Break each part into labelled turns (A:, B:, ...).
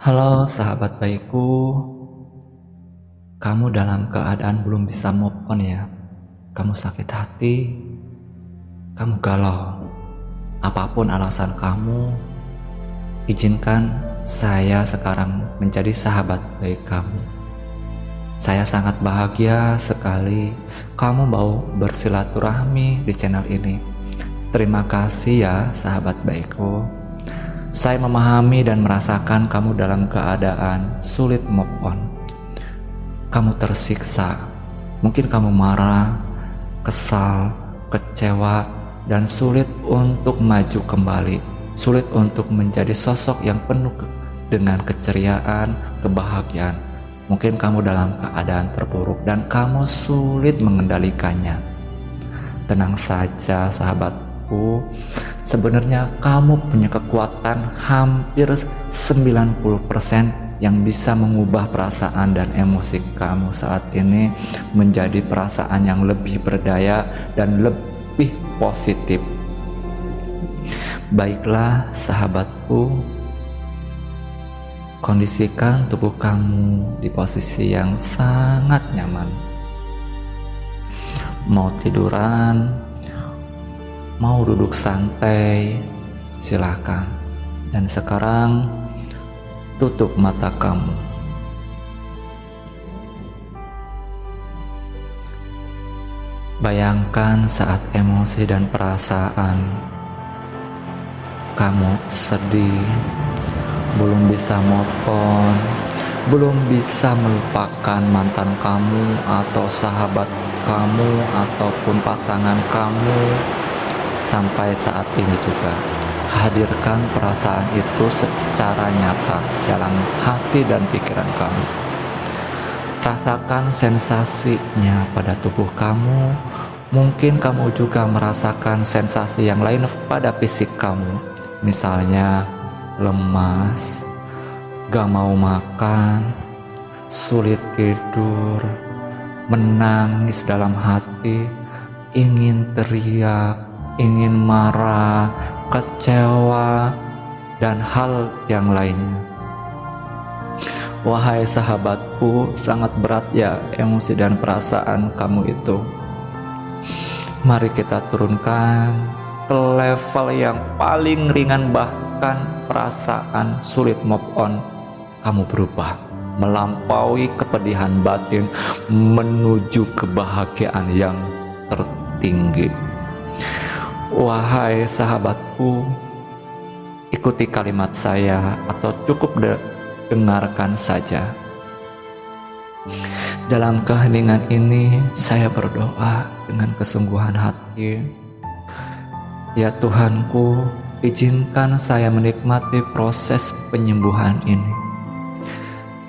A: Halo sahabat baikku, kamu dalam keadaan belum bisa move on ya. Kamu sakit hati, kamu galau. Apapun alasan kamu, izinkan saya sekarang menjadi sahabat baik kamu. Saya sangat bahagia sekali kamu mau bersilaturahmi di channel ini. Terima kasih ya sahabat baikku. Saya memahami dan merasakan kamu dalam keadaan sulit move on. Kamu tersiksa, mungkin kamu marah, kesal, kecewa, dan sulit untuk maju kembali. Sulit untuk menjadi sosok yang penuh dengan keceriaan, kebahagiaan. Mungkin kamu dalam keadaan terpuruk dan kamu sulit mengendalikannya. Tenang saja sahabatku, sebenarnya kamu punya kekuatan hampir 90% yang bisa mengubah perasaan dan emosi kamu saat ini menjadi perasaan yang lebih berdaya dan lebih positif. Baiklah sahabatku, kondisikan tubuh kamu di posisi yang sangat nyaman. Mau tiduran, mau duduk santai, silakan. Dan sekarang tutup mata kamu. Bayangkan saat emosi dan perasaan kamu sedih, belum bisa move on, belum bisa melupakan mantan kamu atau sahabat kamu ataupun pasangan kamu. Sampai saat ini juga, hadirkan perasaan itu secara nyata dalam hati dan pikiran kamu. Rasakan sensasinya pada tubuh kamu. Mungkin kamu juga merasakan sensasi yang lain pada fisik kamu. Misalnya lemas, gak mau makan, sulit tidur, menangis dalam hati, ingin teriak, ingin marah, kecewa, dan hal yang lainnya. Wahai sahabatku, sangat berat ya emosi dan perasaan kamu itu. Mari kita turunkan ke level yang paling ringan, bahkan perasaan sulit move on kamu berubah, melampaui kepedihan batin menuju kebahagiaan yang tertinggi. Wahai sahabatku, ikuti kalimat saya atau cukup dengarkan saja. Dalam keheningan ini saya berdoa dengan kesungguhan hati. Ya Tuhanku, izinkan saya menikmati proses penyembuhan ini.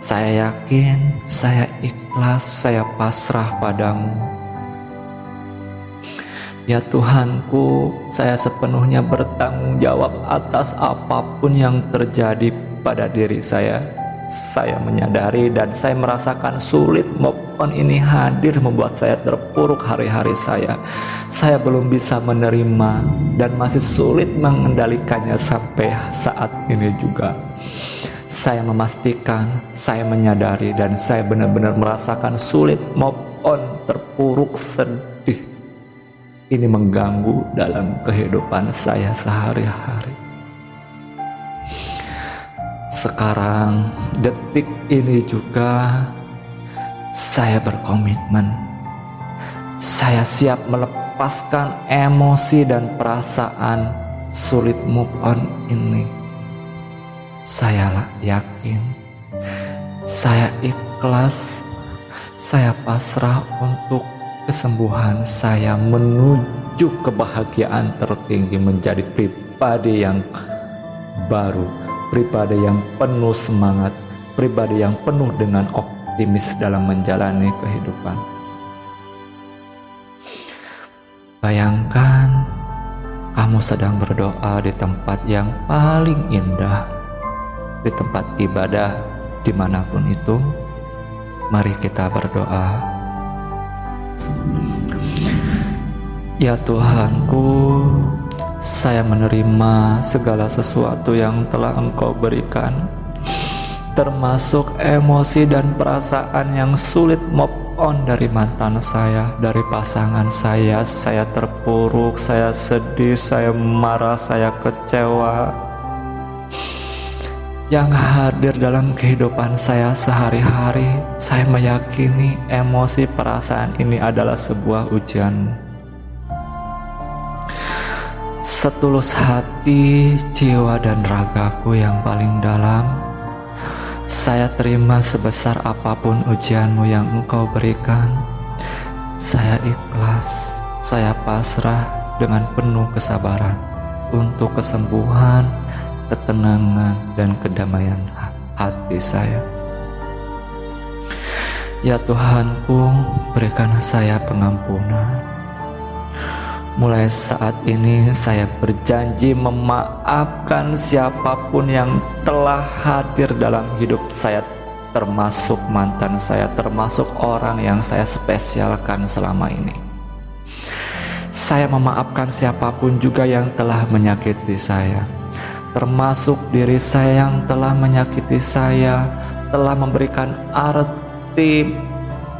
A: Saya yakin, saya ikhlas, saya pasrah padamu. Ya Tuhanku, saya sepenuhnya bertanggung jawab atas apapun yang terjadi pada diri saya. Saya menyadari dan saya merasakan sulit move on ini hadir membuat saya terpuruk hari-hari saya. Saya belum bisa menerima dan masih sulit mengendalikannya sampai saat ini juga. Saya memastikan, saya menyadari dan saya benar-benar merasakan sulit move on, terpuruk, sedih. Ini mengganggu dalam kehidupan saya sehari-hari. Sekarang, detik ini juga, saya berkomitmen. Saya siap melepaskan emosi dan perasaan sulit move on ini. Saya yakin, saya ikhlas, saya pasrah untuk kesembuhan saya menuju kebahagiaan tertinggi, menjadi pribadi yang baru, pribadi yang penuh semangat, pribadi yang penuh dengan optimis dalam menjalani kehidupan. Bayangkan kamu sedang berdoa di tempat yang paling indah, di tempat ibadah dimanapun itu. Mari kita berdoa. Ya Tuhanku, saya menerima segala sesuatu yang telah Engkau berikan. termasuk emosi dan perasaan yang sulit move on dari mantan saya, dari pasangan saya. Saya terpuruk, saya sedih, saya marah, saya kecewa. Yang hadir dalam kehidupan saya sehari-hari, saya meyakini emosi perasaan ini adalah sebuah ujian. Setulus hati, jiwa dan ragaku yang paling dalam, saya terima sebesar apapun ujianmu yang engkau berikan. Saya ikhlas, saya pasrah dengan penuh kesabaran untuk kesembuhan, ketenangan, dan kedamaian hati saya. Ya Tuhanku, berikan saya pengampunan. Mulai saat ini saya berjanji memaafkan siapapun yang telah hadir dalam hidup saya, termasuk mantan saya, termasuk orang yang saya spesialkan selama ini. Saya memaafkan siapapun juga yang telah menyakiti saya, termasuk diri saya yang telah menyakiti saya, telah memberikan arti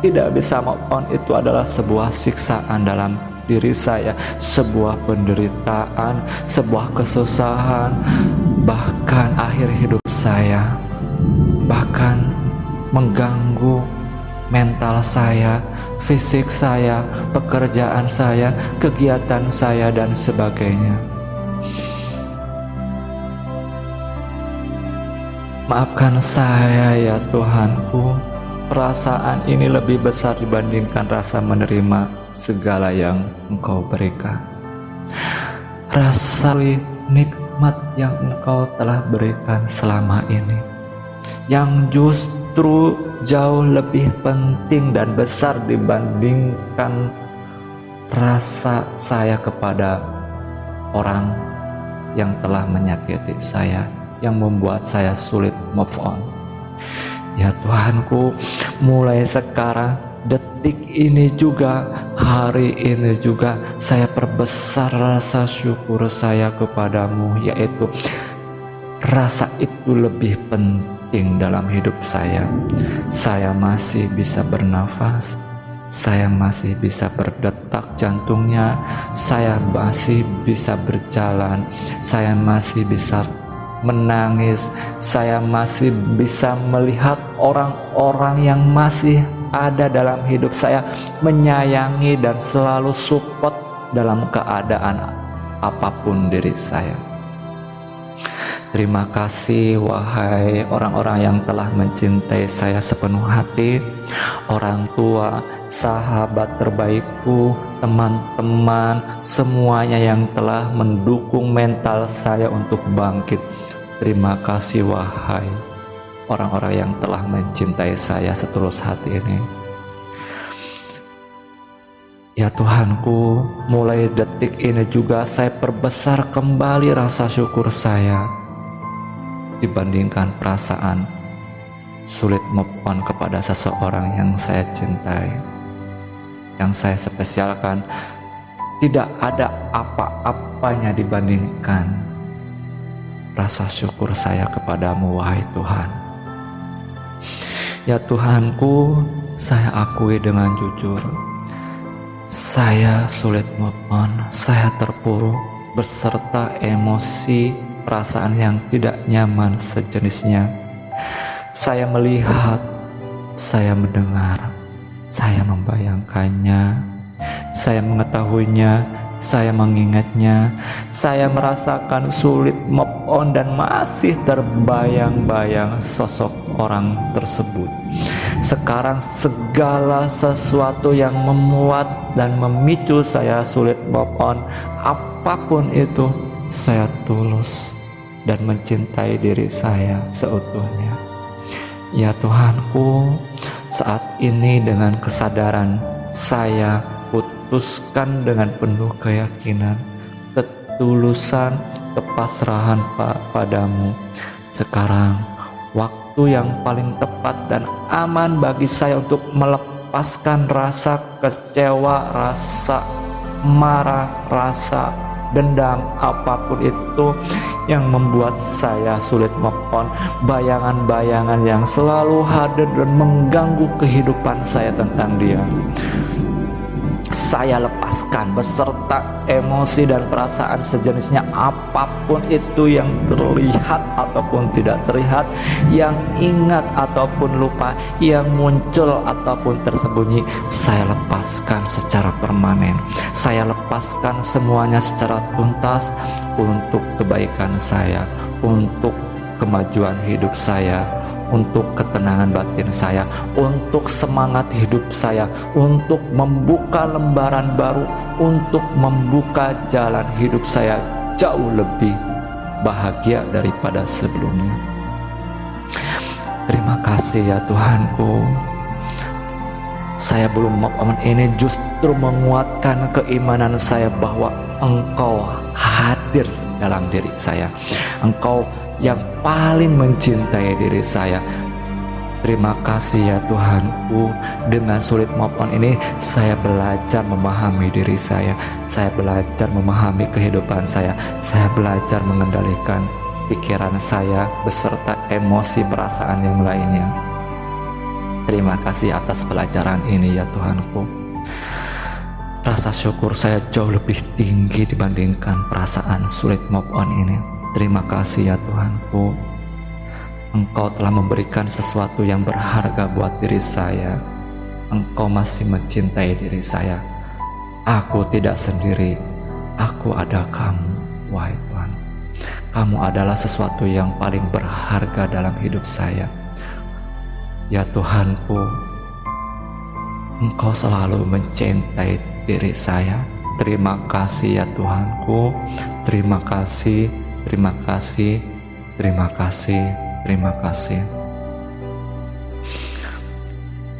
A: tidak bisa move on itu adalah sebuah siksaan dalam diri saya, sebuah penderitaan, sebuah kesusahan, bahkan akhir hidup saya, bahkan mengganggu mental saya, fisik saya, pekerjaan saya, kegiatan saya, dan sebagainya. Maafkan saya ya Tuhanku, perasaan ini lebih besar dibandingkan rasa menerima segala yang Engkau berikan. Rasa nikmat yang Engkau telah berikan selama ini, yang justru jauh lebih penting dan besar dibandingkan rasa saya kepada orang yang telah menyakiti saya, yang membuat saya sulit move on. Ya Tuhanku, mulai sekarang, detik ini juga, hari ini juga, saya perbesar rasa syukur saya kepadamu, yaitu rasa itu lebih penting dalam hidup saya. Saya masih bisa bernafas, saya masih bisa berdetak jantungnya, saya masih bisa berjalan, saya masih bisa menangis, saya masih bisa melihat orang-orang yang masih ada dalam hidup saya, menyayangi dan selalu support dalam keadaan apapun diri saya. Terima kasih wahai orang-orang yang telah mencintai saya sepenuh hati, orang tua, sahabat terbaikku, teman-teman, semuanya yang telah mendukung mental saya untuk bangkit. Terima kasih wahai orang-orang yang telah mencintai saya setulus hati ini. Ya Tuhanku, mulai detik ini juga saya perbesar kembali rasa syukur saya dibandingkan perasaan sulit move on kepada seseorang yang saya cintai, yang saya spesialkan. Tidak ada apa-apanya dibandingkan rasa syukur saya kepadamu wahai Tuhan. Ya Tuhanku, saya akui dengan jujur, saya sulit move on, saya terpuruk beserta emosi, perasaan yang tidak nyaman sejenisnya. Saya melihat, saya mendengar, saya membayangkannya, saya mengetahuinya, saya mengingatnya, saya merasakan sulit move on dan masih terbayang-bayang sosok orang tersebut. Sekarang segala sesuatu yang memuat dan memicu saya sulit move on, apapun itu, saya tulus dan mencintai diri saya seutuhnya. Ya Tuhanku, saat ini dengan kesadaran saya putuskan dengan penuh keyakinan, ketulusan, kepasrahan padamu. Sekarang waktu yang paling tepat dan aman bagi saya untuk melepaskan rasa kecewa, rasa marah, rasa dendam, apapun itu yang membuat saya sulit move on, bayangan-bayangan yang selalu hadir dan mengganggu kehidupan saya tentang dia, saya lepaskan beserta emosi dan perasaan sejenisnya, apapun itu yang terlihat ataupun tidak terlihat, yang ingat ataupun lupa, yang muncul ataupun tersembunyi, saya lepaskan secara permanen. Saya lepaskan semuanya secara tuntas untuk kebaikan saya, untuk kemajuan hidup saya, untuk ketenangan batin saya, untuk semangat hidup saya, untuk membuka lembaran baru, untuk membuka jalan hidup saya jauh lebih bahagia daripada sebelumnya. Terima kasih ya Tuhanku. Saya belum move on ini justru menguatkan keimanan saya bahwa Engkau hadir dalam diri saya. Engkau yang paling mencintai diri saya. Terima kasih ya Tuhanku. Dengan sulit move on ini, saya belajar memahami diri saya belajar memahami kehidupan saya belajar mengendalikan pikiran saya beserta emosi perasaan yang lainnya. Terima kasih atas pelajaran ini ya Tuhanku. Rasa syukur saya jauh lebih tinggi dibandingkan perasaan sulit move on ini. Terima kasih ya Tuhanku. Engkau telah memberikan sesuatu yang berharga buat diri saya. Engkau masih mencintai diri saya. Aku tidak sendiri. Aku ada kamu, wahai Tuhan. Kamu adalah sesuatu yang paling berharga dalam hidup saya. Ya Tuhanku, Engkau selalu mencintai diri saya. Terima kasih ya Tuhanku. Terima kasih. Terima kasih, terima kasih, terima kasih.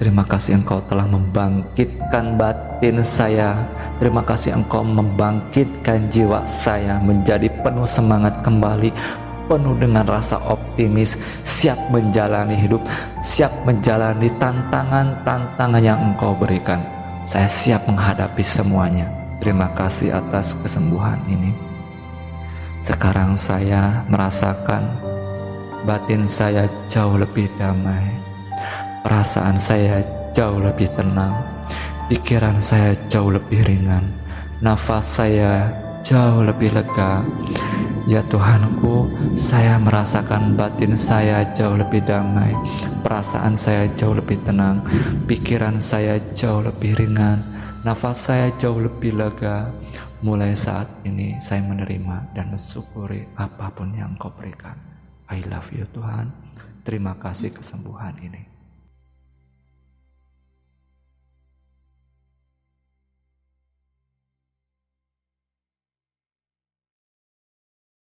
A: Terima kasih Engkau telah membangkitkan batin saya. Terima kasih Engkau membangkitkan jiwa saya menjadi penuh semangat kembali, penuh dengan rasa optimis, siap menjalani hidup, siap menjalani tantangan-tantangan yang Engkau berikan. Saya siap menghadapi semuanya. Terima kasih atas kesembuhan ini. Sekarang saya merasakan batin saya jauh lebih damai, perasaan saya jauh lebih tenang, pikiran saya jauh lebih ringan, nafas saya jauh lebih lega. Ya Tuhanku, saya merasakan batin saya jauh lebih damai, perasaan saya jauh lebih tenang, pikiran saya jauh lebih ringan, nafas saya jauh lebih lega. Mulai saat ini saya menerima dan mensyukuri apapun yang Engkau berikan. I love you Tuhan. Terima kasih kesembuhan ini.